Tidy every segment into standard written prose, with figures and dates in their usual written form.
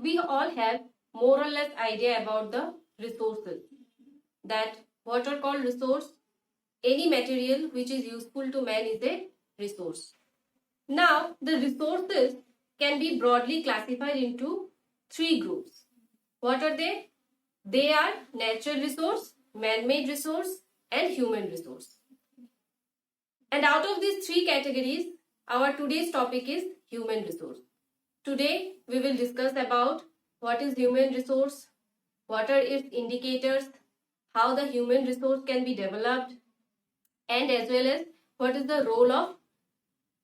we all have more or less idea about the resources. That what are called resource? Any material which is useful to man is a resource. Now, the resources can be broadly classified into three groups. What are they? They are natural resource, man-made resource, and human resource. And out of these three categories, our today's topic is human resource. Today, we will discuss about what is human resource, what are its indicators, how the human resource can be developed, and as well as what is the role of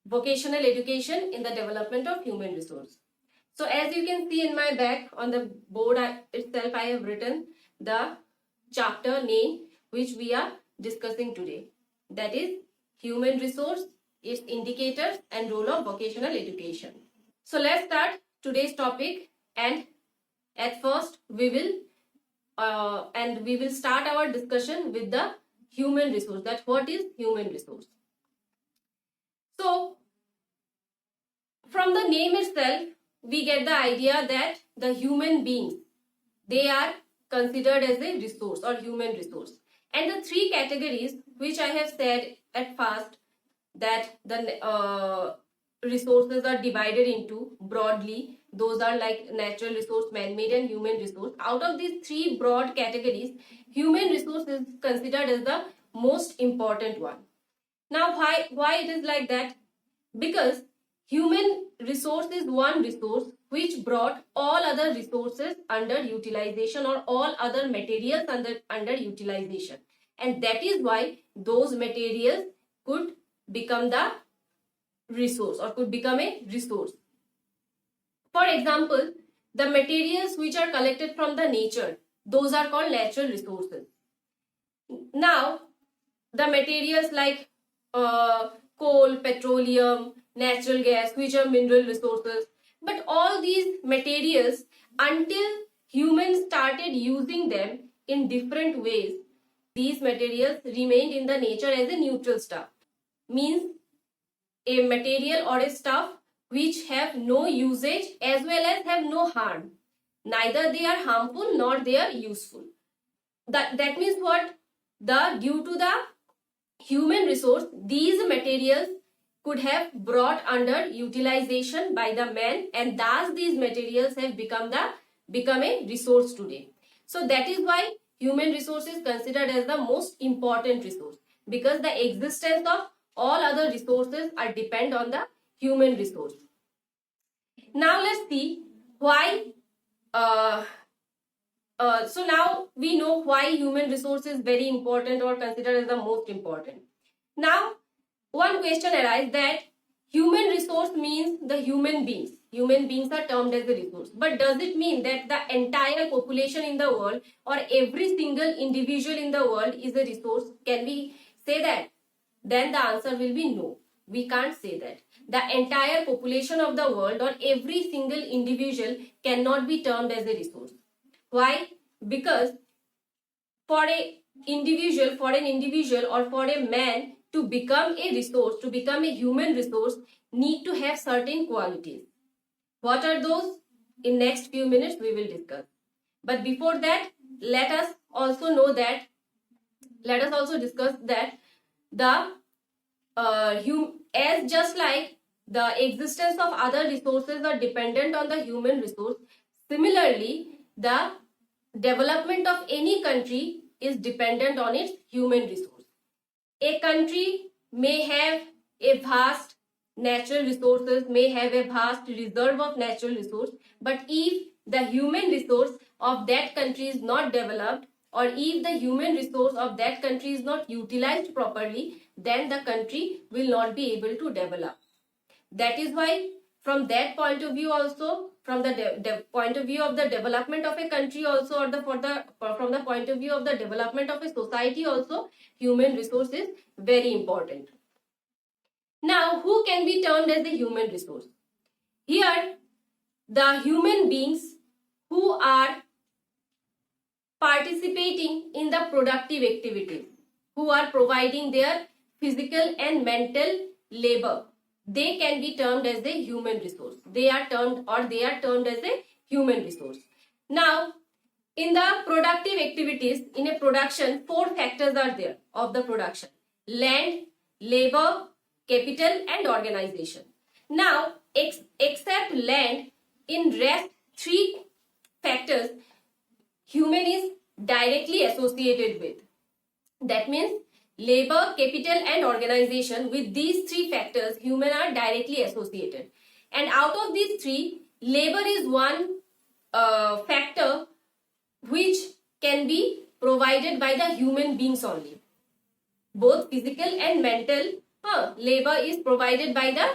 vocational education in the development of human resource. So as you can see in my back on the board itself, I have written the chapter name which we are discussing today. That is human resource, its indicators and role of vocational education. So let's start today's topic, and at first we will start our discussion with the human resource. That what is human resource? So from the name itself, we get the idea that the human beings, they are considered as a resource or human resource. And the three categories which I have said at first, that the resources are divided into broadly, those are like natural resource, man-made and human resource. Out of these three broad categories, human resource is considered as the most important one. Now why it is like that? Because human resource is one resource which brought all other resources under utilization, or all other materials under utilization, and that is why those materials could become the resource or could become a resource. For example, the materials which are collected from the nature, those are called natural resources. Now the materials like coal, petroleum, natural gas, which are mineral resources, but all these materials, until humans started using them in different ways, these materials remained in the nature as a neutral stuff. Means a material or a stuff which have no usage as well as have no harm. Neither they are harmful nor they are useful. That means what? Due to the human resource, these materials could have brought under utilization by the man, and thus these materials have become a resource today. So that is why human resource is considered as the most important resource, because the existence of all other resources are depend on the human resource. Now let's see why. So now we know why human resource is very important or considered as the most important. Now one question arises that human resource means the human beings. Human beings are termed as a resource. But does it mean that the entire population in the world or every single individual in the world is a resource? Can we say that? Then the answer will be no. We can't say that. The entire population of the world or every single individual cannot be termed as a resource. Why? Because for an individual or for a man to become a resource, to become a human resource, need to have certain qualities. What are those? In next few minutes we will discuss. But before that, let us also discuss that as just like the existence of other resources are dependent on the human resource, similarly the development of any country is dependent on its human resource. A country may have a vast natural resources, may have a vast reserve of natural resource, but if the human resource of that country is not developed, or if the human resource of that country is not utilized properly, then the country will not be able to develop. That is why from that point of view also, from the point of view of the development of a country also, or from the point of view of the development of a society also, human resource is very important. Now, who can be termed as the human resource? Here, the human beings who are participating in the productive activities, who are providing their physical and mental labor, they can be termed as a human resource. They are termed as a human resource. Now, in the productive activities, in a production, 4 factors are there of the production: land, labor, capital, and organization. Now, except land, in rest 3 factors, human is directly associated with. That means labor, capital, and organization, with these 3 factors, human are directly associated. And out of these 3, labor is one factor which can be provided by the human beings only. Both physical and mental labor is provided by the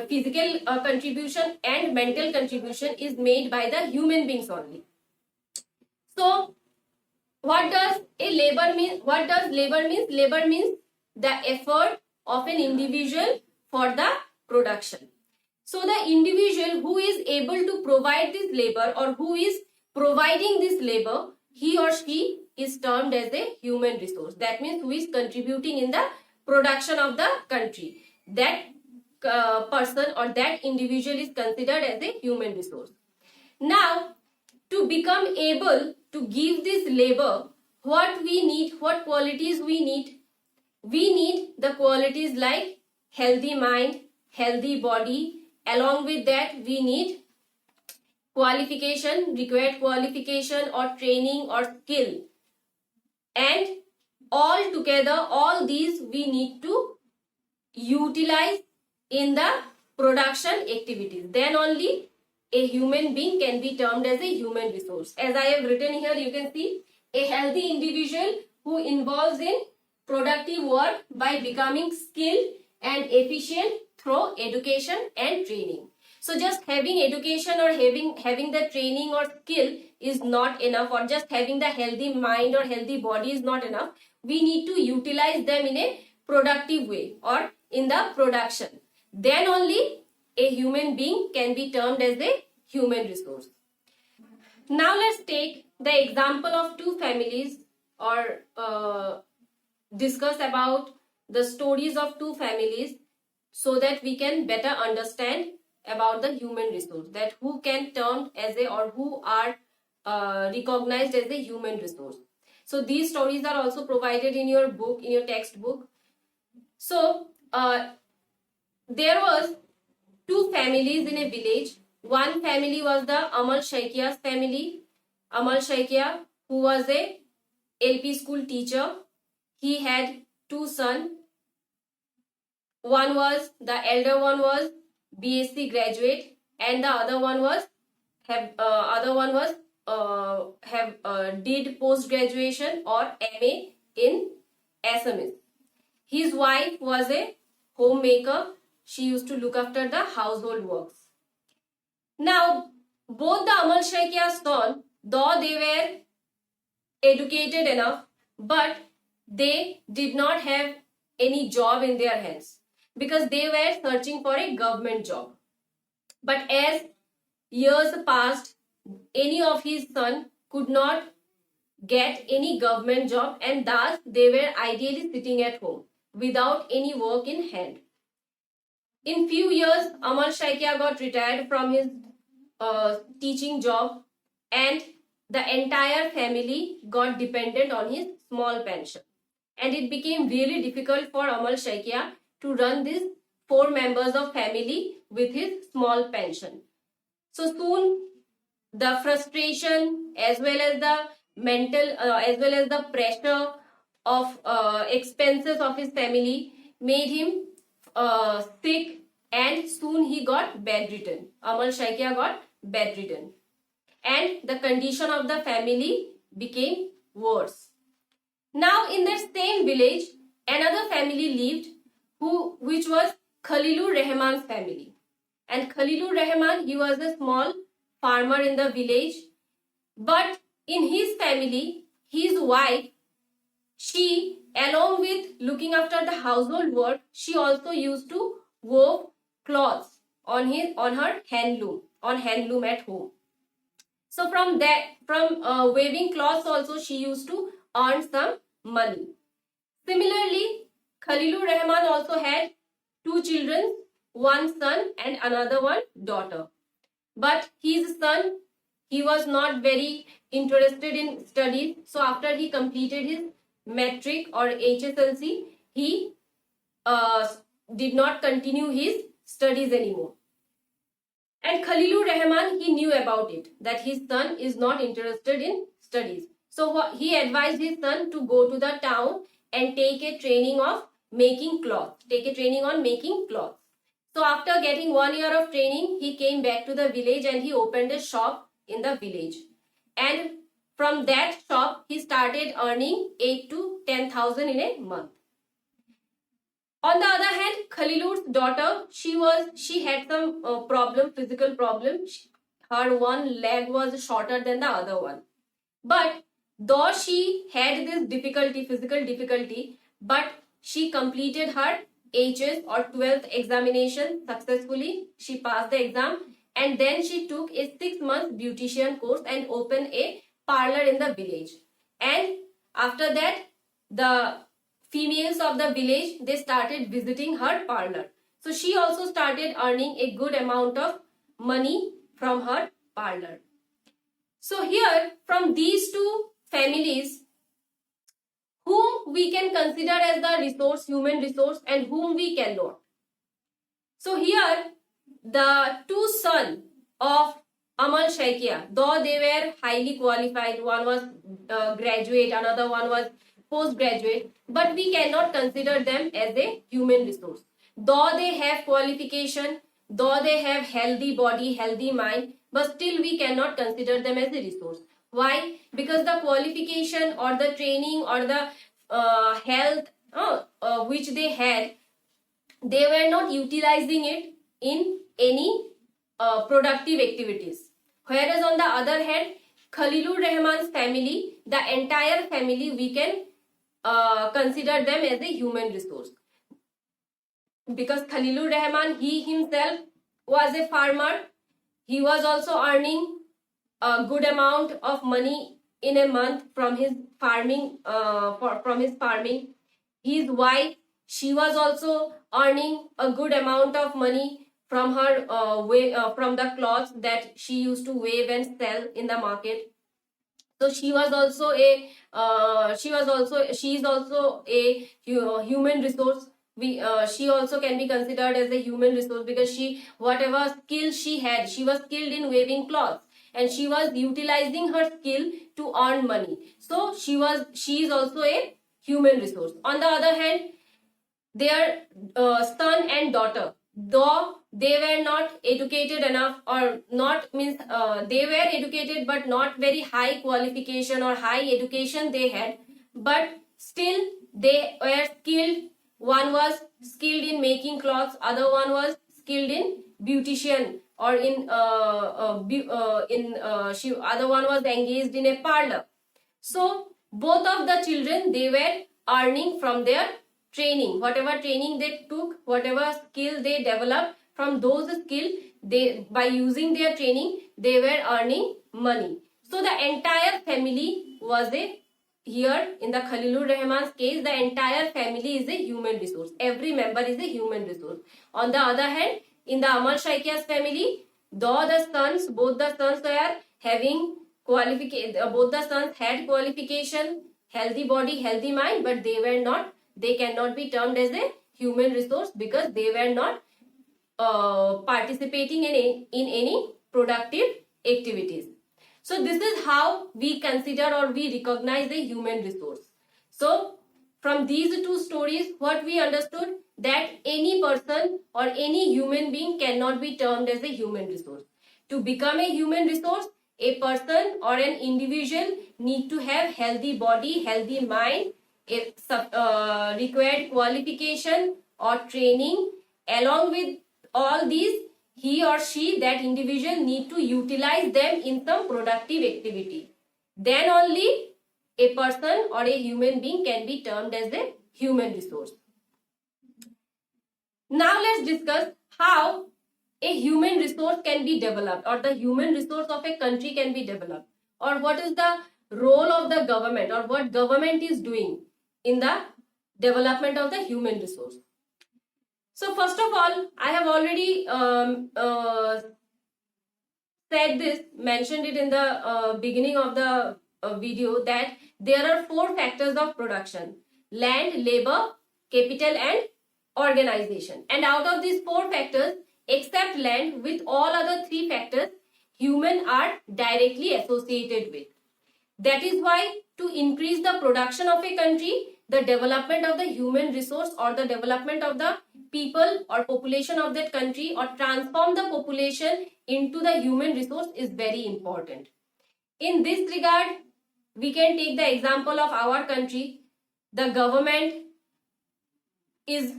physical contribution, and mental contribution is made by the human beings only. So, what does labor mean? What does labor mean? Labor means the effort of an individual for the production. So, the individual who is able to provide this labor, or who is providing this labor, he or she is termed as a human resource. That means who is contributing in the production of the country. That person or that individual is considered as a human resource. Now, to become able to give this labor, what we need, what qualities we need? We need the qualities like healthy mind, healthy body. Along with that, we need qualification, required qualification or training or skill. And all together, all these we need to utilize in the production activities. Then only a human being can be termed as a human resource. As I have written here, you can see a healthy individual who involves in productive work by becoming skilled and efficient through education and training. So just having education or having the training or skill is not enough, or just having the healthy mind or healthy body is not enough. We need to utilize them in a productive way or in the production. Then only a human being can be termed as a human resource. Now let's take the example of 2 families, or discuss about the stories of 2 families, so that we can better understand about the human resource, that who can termed as a, or who are recognized as a human resource. So these stories are also provided in your book, in your textbook. So there was 2 families in a village. One family was the Amal Shaikia's family. Amal Shaikia, who was a LP school teacher, he had 2 sons. One was, the elder one was BSc graduate, and the other one was did post graduation or MA in Assamese. His wife was a homemaker. She used to look after the household works. Now, both the Amal Shaikia's son, though they were educated enough, but they did not have any job in their hands, because they were searching for a government job. But as years passed, any of his son could not get any government job, and thus they were ideally sitting at home without any work in hand. In few years, Amal Shaikia got retired from his teaching job, and the entire family got dependent on his small pension. And it became really difficult for Amal Shaikia to run these 4 members of family with his small pension. So soon the frustration as well as the mental as well as the pressure of expenses of his family made him sick, and soon he got bedridden. Amal Shaikia got bedridden, and the condition of the family became worse. Now in that same village, another family lived, which was Khalilur Rahman's family. And Khalilur Rahman, he was a small farmer in the village. But in his family, his wife, she, along with looking after the household work, she also used to weave cloths on her handloom at home. So from weaving cloths also she used to earn some money. Similarly, Khalilur Rahman also had 2 children, one son and another one daughter. But his son he was not very interested in studies. So after he completed his metric or HSLC, he uh, did not continue his studies anymore. And Khalilur Rahman, he knew about it, that his son is not interested in studies. So he advised his son to go to the town and take a training of making cloth, take a training on making cloth. So after getting 1 year of training, he came back to the village and he opened a shop in the village. And from that shop, he started earning 8 to 10,000 in a month. On the other hand, Khalilur's daughter, she had some physical problem. Her one leg was shorter than the other one. But though she had this physical difficulty, but she completed her HS or 12th examination successfully. She passed the exam and then she took a 6-month beautician course and opened a parlor in the village. And after that, the females of the village, they started visiting her parlor. So she also started earning a good amount of money from her parlor. So here, from these two families, whom we can consider as the resource, human resource, and whom we cannot. So here, the two sons of Amal Shaikia, though they were highly qualified, one was graduate, another one was postgraduate, but we cannot consider them as a human resource. Though they have qualification, though they have healthy body, healthy mind, but still we cannot consider them as a resource. Why? Because the qualification or the training or the health which they had, they were not utilizing it in any productive activities. Whereas on the other hand, Khalilur Rahman's family, the entire family, we can consider them as a human resource. Because Khalilur Rahman, he himself was a farmer. He was also earning a good amount of money in a month from his farming. His wife, she was also earning a good amount of money from her from the cloths that she used to weave and sell in the market. So she is also a human resource. She also can be considered as a human resource because whatever skill she had, she was skilled in weaving cloths and she was utilizing her skill to earn money. So she is also a human resource. On the other hand, their son and daughter, though they were not educated enough, or not means they were educated but not very high qualification or high education they had, but still they were skilled. One was skilled in making clothes, other one was skilled in beautician, or other one was engaged in a parlor. So both of the children, they were earning from their training. Whatever training they took, whatever skill they developed, from those skills, by using their training, they were earning money. So the entire family was here in the Khalilur Rahman's case, the entire family is a human resource. Every member is a human resource. On the other hand, in the Amal Shaikia's family, though both the sons were having qualification, both the sons had qualification, healthy body, healthy mind, but they cannot be termed as a human resource because they were not participating in any productive activities. So this is how we consider or we recognize a human resource. So from these two stories, what we understood, that any person or any human being cannot be termed as a human resource. To become a human resource, a person or an individual need to have healthy body, healthy mind, required qualification or training. Along with all these, he or she, that individual, need to utilize them in some productive activity. Then only a person or a human being can be termed as a human resource. Now let's discuss how a human resource can be developed, or the human resource of a country can be developed, or what is the role of the government, or what government is doing in the development of the human resource. So first of all, I have already said this, mentioned it in the beginning of the video, that there are 4 factors of production: land, labor, capital, and organization. And out of these 4 factors, except land, with all other 3 factors, human are directly associated with. That is why, to increase the production of a country, the development of the human resource or the development of the people or population of that country, or transform the population into the human resource, is very important. In this regard, we can take the example of our country. The government is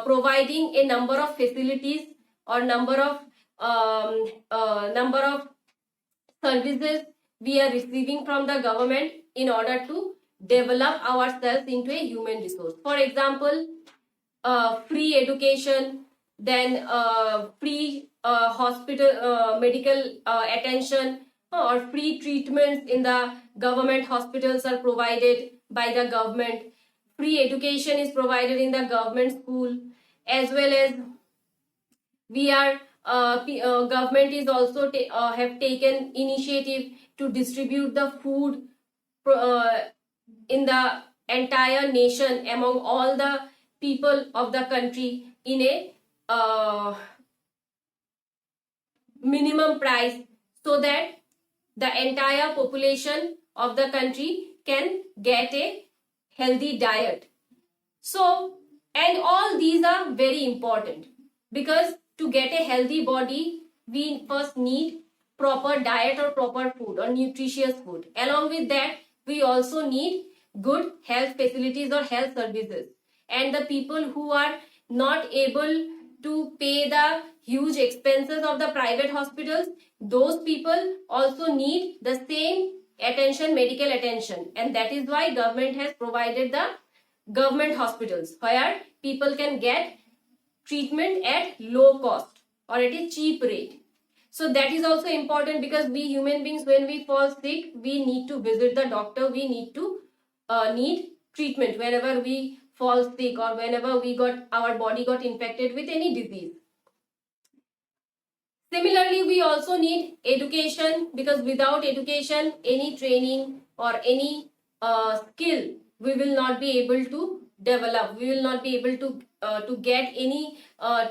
providing a number of facilities or number of services we are receiving from the government in order to develop ourselves into a human resource. For example, free education, then free hospital medical attention, or free treatments in the government hospitals are provided by the government. Free education is provided in the government school, as well as we are government is also have taken initiative to distribute the food in the entire nation among all the people of the country in a minimum price, so that the entire population of the country can get a healthy diet. So, and all these are very important, because to get a healthy body, we first need proper diet or proper food or nutritious food. Along with that, we also need good health facilities or health services. And the people who are not able to pay the huge expenses of the private hospitals, those people also need the same attention, medical attention. And that is why government has provided the government hospitals where people can get treatment at low cost or at a cheap rate. So that is also important, because we human beings, when we fall sick, we need to visit the doctor. We need to need treatment whenever we fall sick, or whenever our body got infected with any disease. Similarly, we also need education, because without education, any training or any skill, we will not be able to develop. We will not be able to get any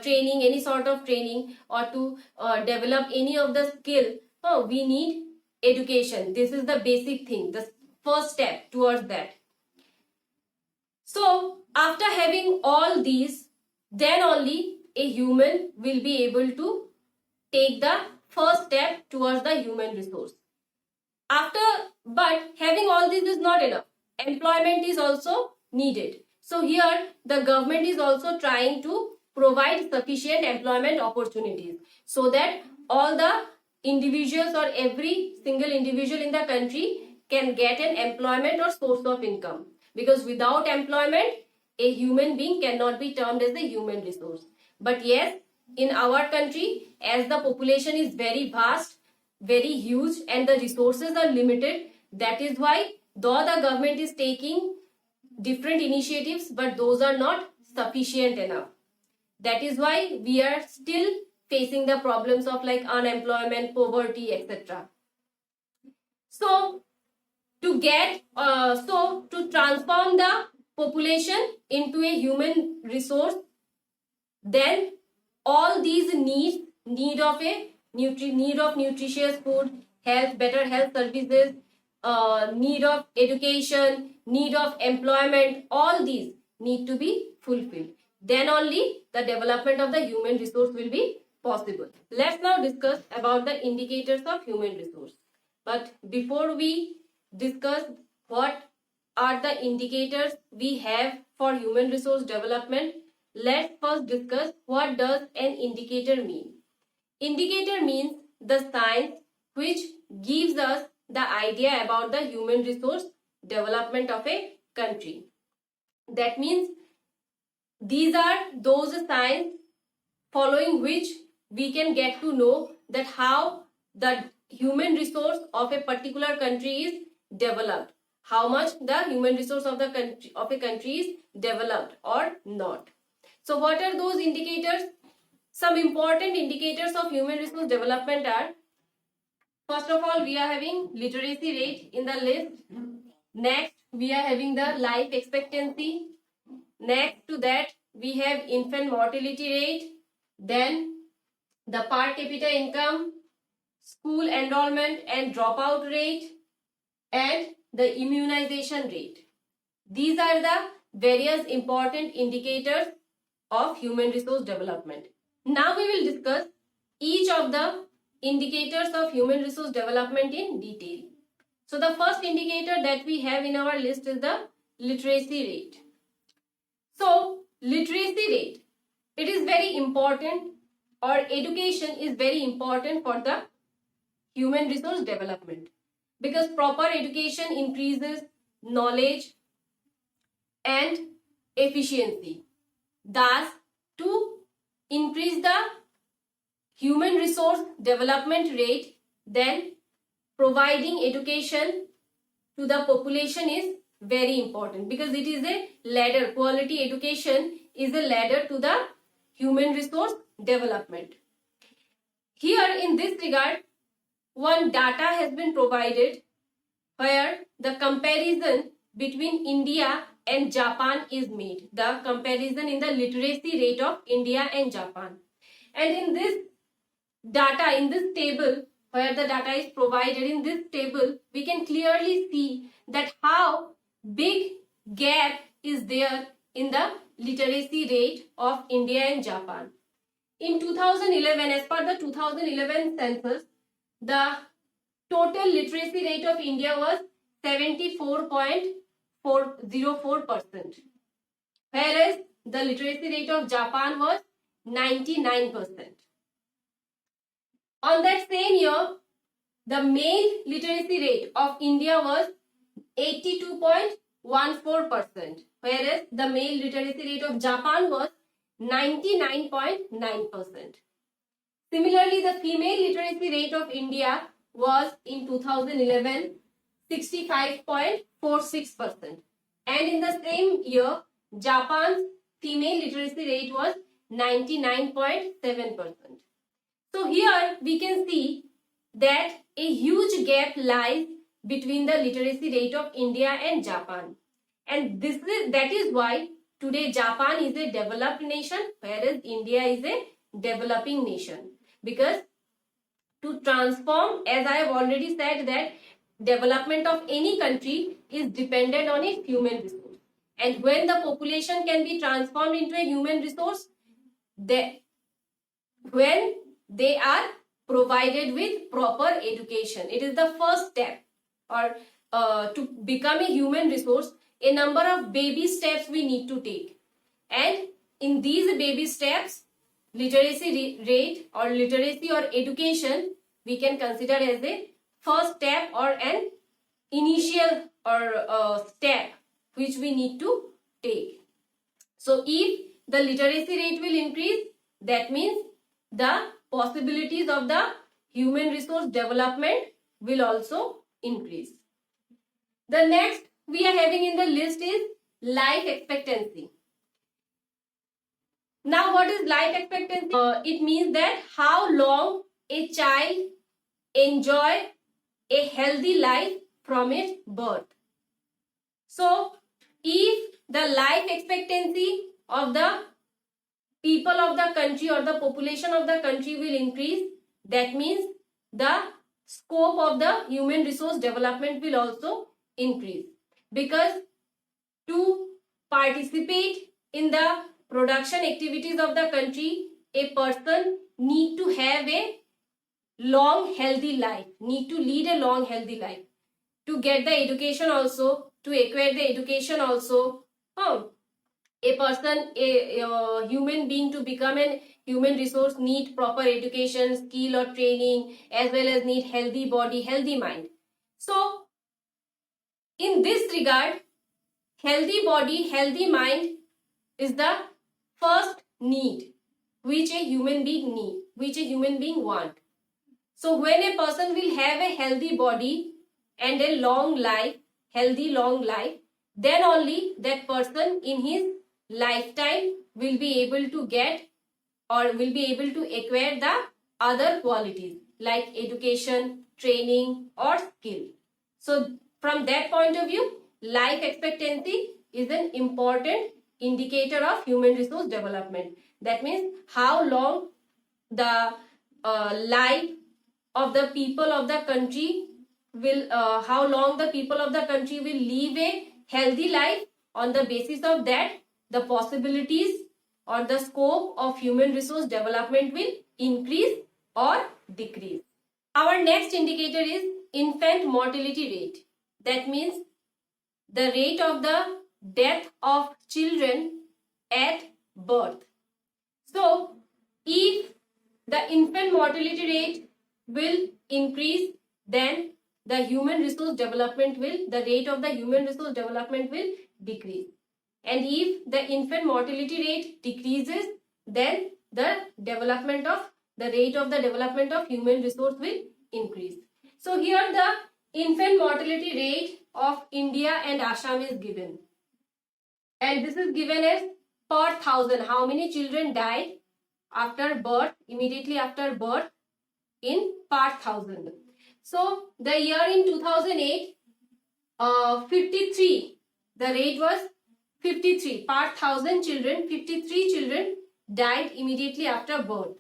training, any sort of training, or to develop any of the skill. We need education. This is the basic thing, the first step towards that. So, after having all these, then only a human will be able to take the first step towards the human resource. But having all this is not enough. Employment is also needed. So here the government is also trying to provide sufficient employment opportunities, so that all the individuals or every single individual in the country can get an employment or source of income. Because without employment, a human being cannot be termed as a human resource. But yes, in our country, as the population is very vast, very huge, and the resources are limited, that is why, though the government is taking different initiatives, but those are not sufficient enough. That is why we are still facing the problems of like unemployment, poverty, etc. So to transform the population into a human resource, then all these need of nutritious food, better health services, need of education, need of employment, all these need to be fulfilled. Then only the development of the human resource will be possible. Let's now discuss about the indicators of human resource. But before we discuss what are the indicators we have for human resource development, let's first discuss what does an indicator mean. Indicator means the science which gives us the idea about the human resource development of a country. That means these are those signs following which we can get to know that how the human resource of a particular country is developed, how much the human resource of a country is developed or not. So what are those indicators? Some important indicators of human resource development are First of all, we are having literacy rate in the list. Next, we are having the life expectancy. Next to that, we have infant mortality rate. Then the per capita income, school enrollment and dropout rate, and the immunization rate. These are the various important indicators of human resource development. Now we will discuss each of the indicators of human resource development in detail. So the first indicator that we have in our list is the literacy rate. So literacy rate, it is very important, or education is very important for the human resource development, because proper education increases knowledge and efficiency. Thus, to increase the human resource development rate, then providing education to the population is very important, because it is a ladder. Quality education is a ladder to the human resource development. Here in this regard, one data has been provided where the comparison between India and Japan is made. The comparison in the literacy rate of India and Japan. And in this data, in this table, where the data is provided in this table, we can clearly see that how big gap is there in the literacy rate of India and Japan. In 2011, as per the 2011 census, the total literacy rate of India was 74.404%, whereas the literacy rate of Japan was 99%. On that same year, the male literacy rate of India was 82.14%, whereas the male literacy rate of Japan was 99.9%. Similarly, the female literacy rate of India was in 2011 65.46%, and in the same year Japan's female literacy rate was 99.7%. So here we can see that a huge gap lies between the literacy rate of India and Japan, and that is why today Japan is a developed nation, whereas India is a developing nation. Because to transform, as I have already said, that development of any country is dependent on its human resource, and when the population can be transformed into a human resource, when they are provided with proper education. It is the first step, or to become a human resource, a number of baby steps we need to take, and in these baby steps, literacy rate or literacy or education we can consider as a first step or an initial or step which we need to take. So if the literacy rate will increase, that means the possibilities of the human resource development will also increase. The next we are having in the list is life expectancy. Now, what is life expectancy? It means that how long a child enjoy a healthy life from its birth. So, if the life expectancy of the people of the country or the population of the country will increase, that means the scope of the human resource development will also increase, because to participate in the production activities of the country, a person need to have a long healthy life, need to lead a long healthy life. To get the education also, to acquire the education also, a person, a human being, to become a human resource need proper education, skill or training, as well as need healthy body, healthy mind. So in this regard, healthy body, healthy mind is the first need which a human being need, which a human being want. So when a person will have a healthy body and a long life, healthy long life, then only that person in his lifetime will be able to get or will be able to acquire the other qualities like education, training, or skill. So from that point of view, life expectancy is an important indicator of human resource development. That means how long the life of the people of the country will, how long the people of the country will live a healthy life. On the basis of that, the possibilities or the scope of human resource development will increase or decrease. Our next indicator is infant mortality rate. That means the rate of the death of children at birth. So, if the infant mortality rate will increase, then the human resource development will, the rate of the human resource development will decrease. And if the infant mortality rate decreases, then the development of, the rate of the development of human resource will increase. So here the infant mortality rate of India and Assam is given. And this is given as per thousand. How many children died after birth, immediately after birth in per thousand. So the year in 2008, 53, the rate was 53 per thousand children. 53 children died immediately after birth.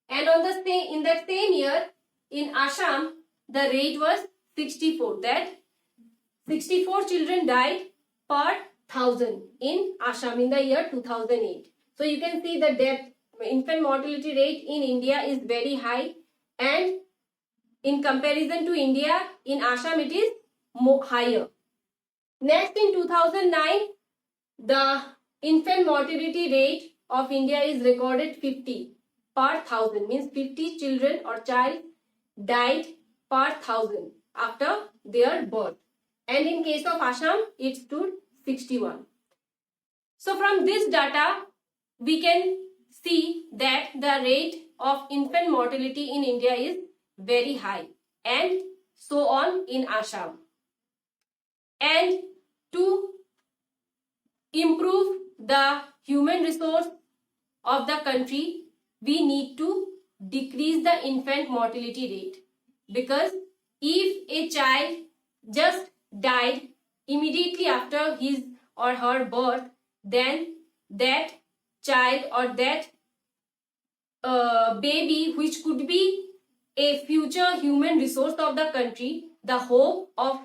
And on the same, in that same year in Assam, the rate was 64. That 64 children died per thousand in Assam in the year 2008. So you can see the death, infant mortality rate in India is very high, and in comparison to India, in Assam it is higher. Next, in 2009, the infant mortality rate of India is recorded 50 per thousand, means 50 children or child died per thousand after their birth. And in case of Assam, it stood 61. So from this data, we can see that the rate of infant mortality in India is very high, and so on in Assam. And to improve the human resource of the country, we need to decrease the infant mortality rate, because if a child just died immediately after his or her birth, then that child or that baby, which could be a future human resource of the country, the hope of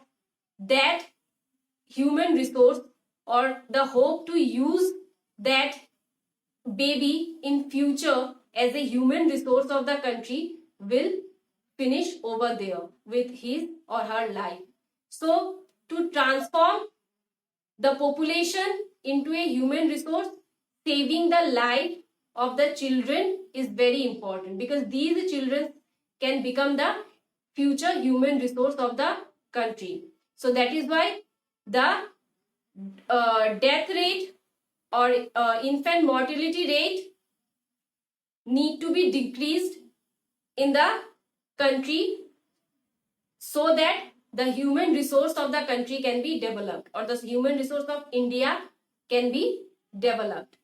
that human resource or the hope to use that baby in future as a human resource of the country will finish over there with his or her life. So to transform the population into a human resource, saving the life of the children is very important, because these children can become the future human resource of the country. So that is why the death rate or infant mortality rate need to be decreased in the country, so that the human resource of the country can be developed, or the human resource of India can be developed.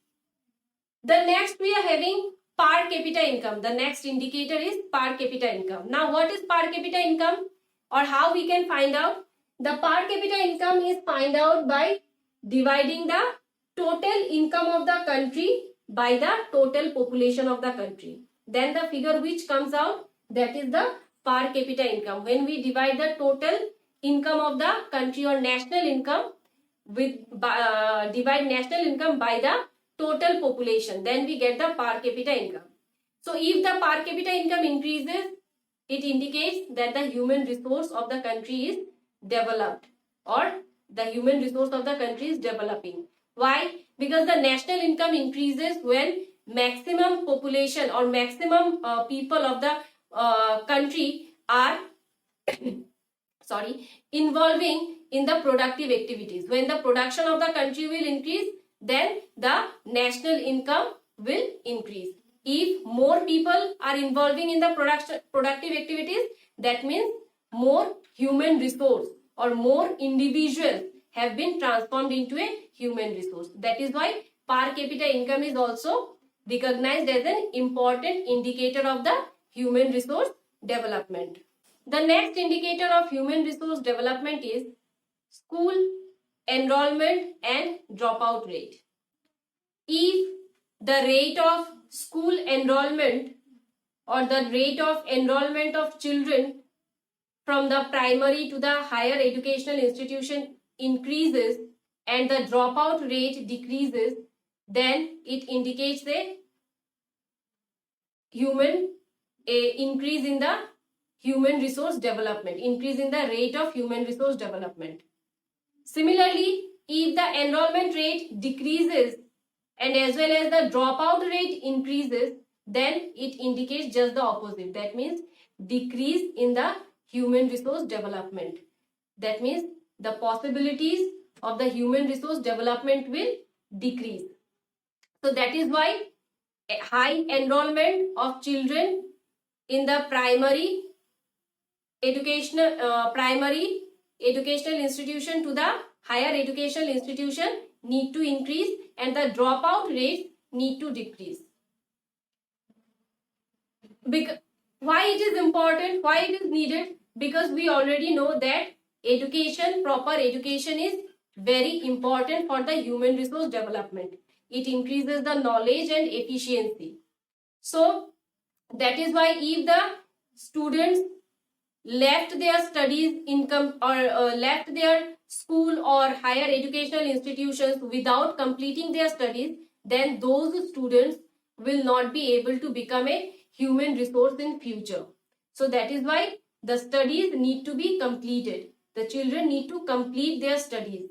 The next we are having per capita income. The next indicator is per capita income. Now what is per capita income, or how we can find out? The per capita income is find out by dividing the total income of the country by the total population of the country. Then the figure which comes out, that is the per capita income. When we divide the total income of the country or national income with divide national income by the total population, then we get the per capita income. So if the per capita income increases, it indicates that the human resource of the country is developed, or the human resource of the country is developing. Why? Because the national income increases when maximum population or maximum people of the country are involving in the productive activities. When the production of the country will increase, then the national income will increase. If more people are involving in the productive activities, that means more human resource or more individuals have been transformed into a human resource. That is why per capita income is also recognized as an important indicator of the human resource development. The next indicator of human resource development is school enrollment and dropout rate. If the rate of school enrollment or the rate of enrollment of children from the primary to the higher educational institution increases and the dropout rate decreases, then it indicates a increase in the human resource development, increase in the rate of human resource development. Similarly, if the enrollment rate decreases and as well as the dropout rate increases, then it indicates just the opposite. That means decrease in the human resource development. That means the possibilities of the human resource development will decrease. So that is why high enrollment of children in the primary educational institution to the higher educational institution need to increase and the dropout rates need to decrease. Why it is important, why it is needed? Because we already know that education, proper education is very important for the human resource development. It increases the knowledge and efficiency. So that is why if the students left their studies left their school or higher educational institutions without completing their studies, then those students will not be able to become a human resource in future. So that is why the studies need to be completed. The children need to complete their studies.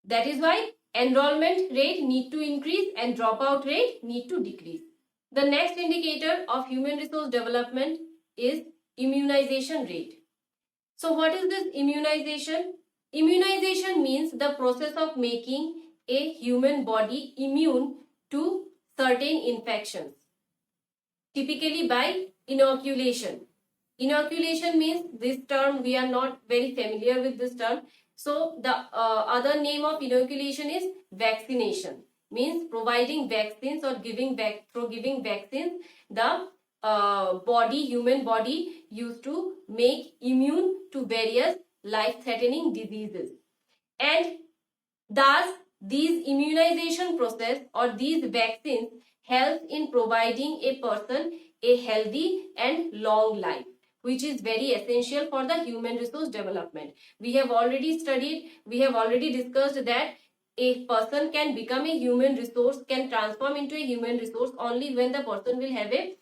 That is why enrollment rate need to increase and dropout rate need to decrease. The next indicator of human resource development is immunization rate. So what is this immunization? Immunization means the process of making a human body immune to certain infections, typically by inoculation. Inoculation means, this term we are not very familiar with this term. So the other name of inoculation is vaccination. Means providing vaccines or giving vaccines, the human body used to make immune to various life-threatening diseases. And thus these immunization process or these vaccines help in providing a person a healthy and long life, which is very essential for the human resource development. We have already discussed that a person can become a human resource, can transform into a human resource only when the person will have a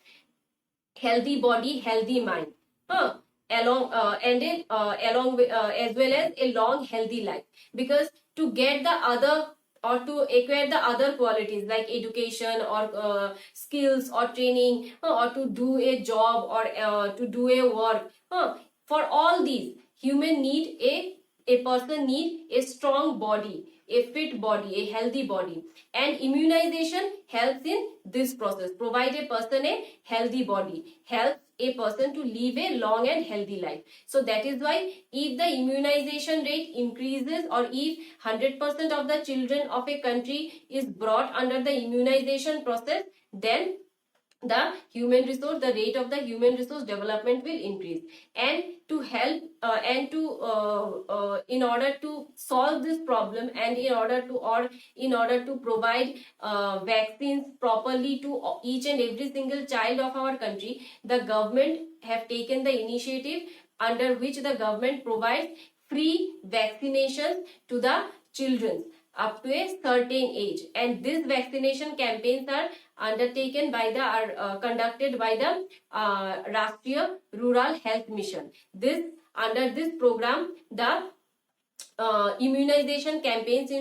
healthy body, healthy mind, as well as a long healthy life. Because to get the other or to acquire the other qualities like education or skills or training or to do a job or to do a work, for all these a person need a strong body, a fit body, a healthy body, and immunization helps in this process. Provide a person a healthy body, helps a person to live a long and healthy life. So that is why if the immunization rate increases or if 100% of the children of a country is brought under the immunization process, then the rate of the human resource development will increase. And to help in order to solve this problem and in order to provide vaccines properly to each and every single child of our country, the government have taken the initiative under which the government provides free vaccinations to the children up to a certain age. And these vaccination campaigns are undertaken by conducted by the Rashtriya Rural Health Mission. Under this program, the immunization campaigns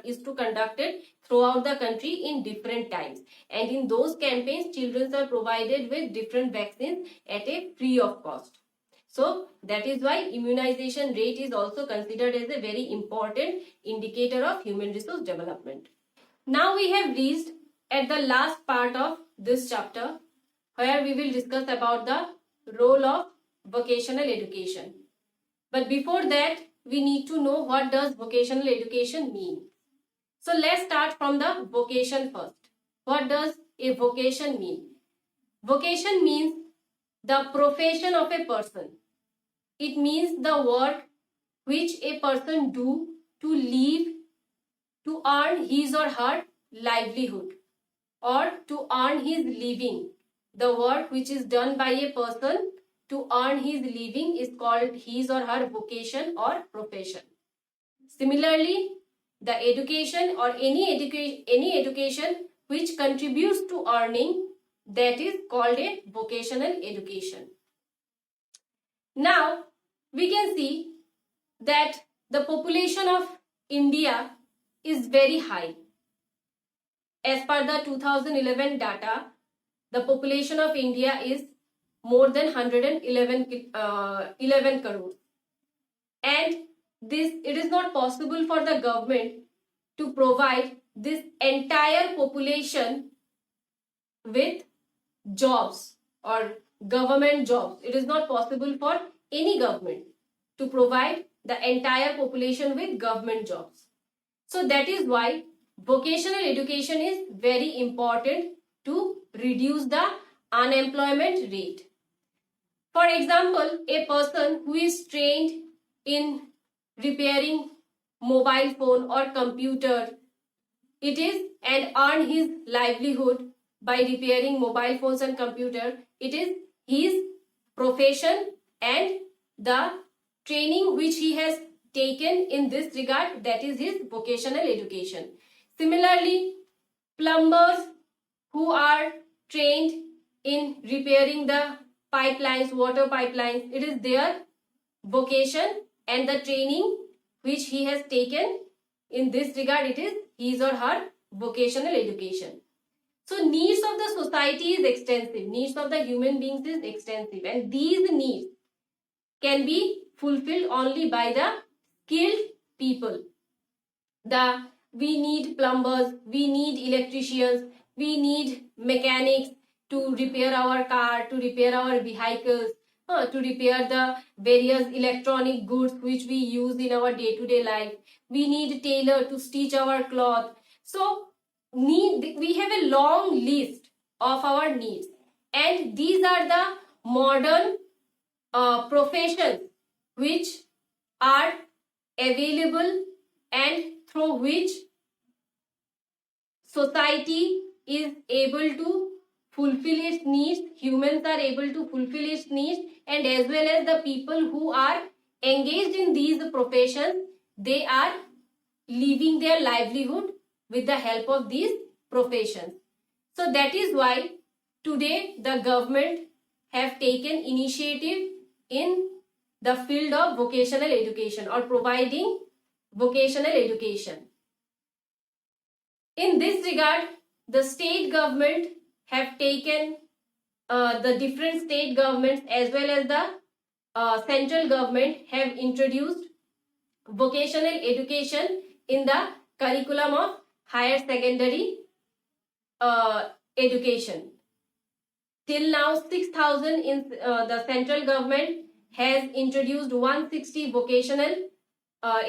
is to conducted throughout the country in different times, and in those campaigns children are provided with different vaccines at a free of cost. So that is why immunization rate is also considered as a very important indicator of human resource development. Now we have reached at the last part of this chapter, where we will discuss about the role of vocational education. But before that, we need to know what does vocational education mean. So let's start from the vocation first. What does a vocation mean? Vocation means the profession of a person. it means the work which a person do to live, to earn his or her livelihood, or to earn his living. The work which is done by a person to earn his living is called his or her vocation or profession. Similarly, the education or any education which contributes to earning, that is called a vocational education. Now we can see that the population of India is very high. As per the 2011 data, the population of India is more than 11 crores, and this, it is not possible for the government to provide this entire population with jobs or government jobs. It is not possible for any government to provide the entire population with government jobs. So that is why vocational education is very important to reduce the unemployment rate. For example, a person who is trained in repairing mobile phone or computer, it is, and earn his livelihood by repairing mobile phones and computer, it is his profession, and the training which he has taken in this regard, that is his vocational education. Similarly, plumbers who are trained in repairing the pipelines, water pipelines, it is their vocation, and the training which he has taken in this regard, it is his or her vocational education. So needs of the society is extensive, needs of the human beings is extensive, and these needs can be fulfilled only by the skilled people. We need plumbers, we need electricians, we need mechanics to repair our car, to repair our vehicles, to repair the various electronic goods which we use in our day-to-day life. We need tailor to stitch our cloth. So we have a long list of our needs, and these are the modern professions which are available and through which society is able to fulfill its needs, humans are able to fulfill its needs, and as well as the people who are engaged in these professions, they are living their livelihood with the help of these professions. So that is why today the government have taken initiative in the field of vocational education or providing vocational education. In this regard, the state government have taken, the different state governments as well as the central government have introduced vocational education in the curriculum of higher secondary education. Till now, 6,000 in the central government has introduced 160 vocational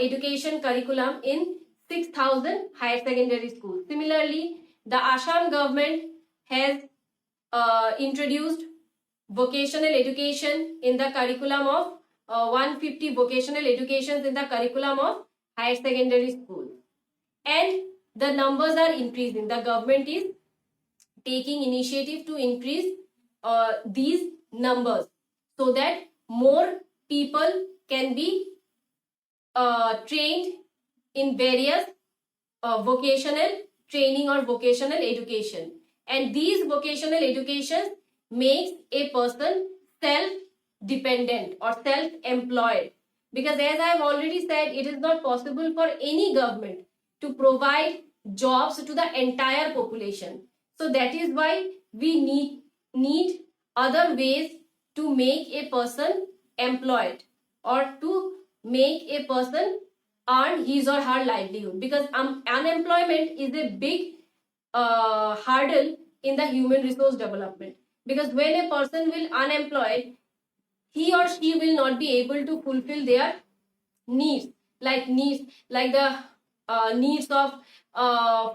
education curriculum in 6,000 higher secondary schools. Similarly, the Assam government has introduced vocational education in the curriculum of 150 vocational educations in the curriculum of higher secondary schools. And the numbers are increasing. The government is taking initiative to increase these numbers so that more people can be trained in various vocational training or vocational education. And these vocational educations makes a person self-dependent or self-employed. Because as I have already said, it is not possible for any government to provide jobs to the entire population. So that is why we need other ways to make a person employed or to make a person earn his or her livelihood, because unemployment is a big hurdle in the human resource development. Because when a person will unemployed, he or she will not be able to fulfill their needs like the needs of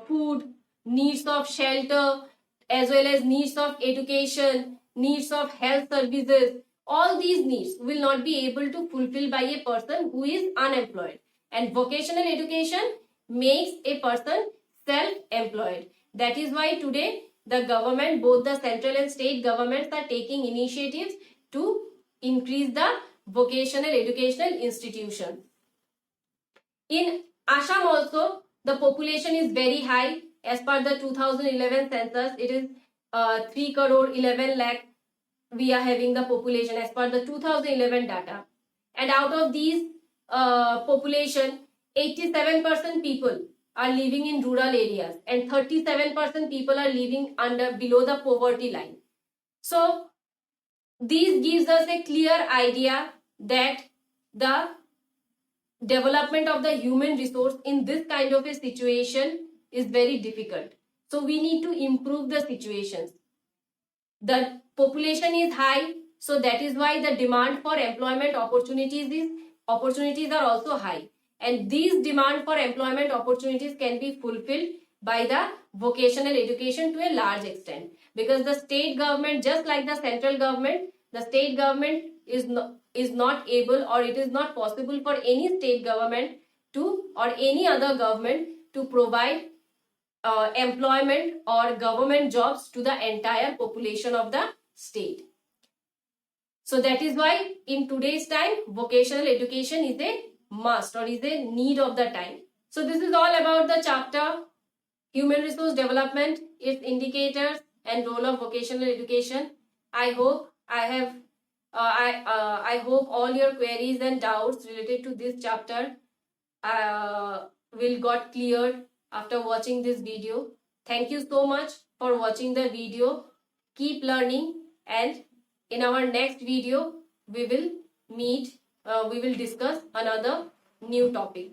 food, needs of shelter, as well as needs of education, needs of health services, all these needs will not be able to fulfill by a person who is unemployed. And vocational education makes a person self-employed. That is why today the government, both the central and state governments, are taking initiatives to increase the vocational educational institutions. In Assam also, the population is very high. As per the 2011 census, it is 3 crore 11 lakh we are having the population as per the 2011 data. And out of these population, 87% people are living in rural areas and 37% people are living below the poverty line. So this gives us a clear idea that the development of the human resource in this kind of a situation is very difficult. So we need to improve the situations. The population is high, so that is why the demand for employment opportunities are also high, and these demand for employment opportunities can be fulfilled by the vocational education to a large extent, because the state government, just like the central government, the state government is not able, or it is not possible for any state government to, or any other government to provide employment or government jobs to the entire population of the state. So that is why in today's time, vocational education is a must, or is a need of the time. So this is all about the chapter Human Resource Development, its indicators and role of vocational education. I hope I hope all your queries and doubts related to this chapter will got cleared after watching this video. Thank you so much for watching the video. Keep learning, and in our next video we will discuss another new topic.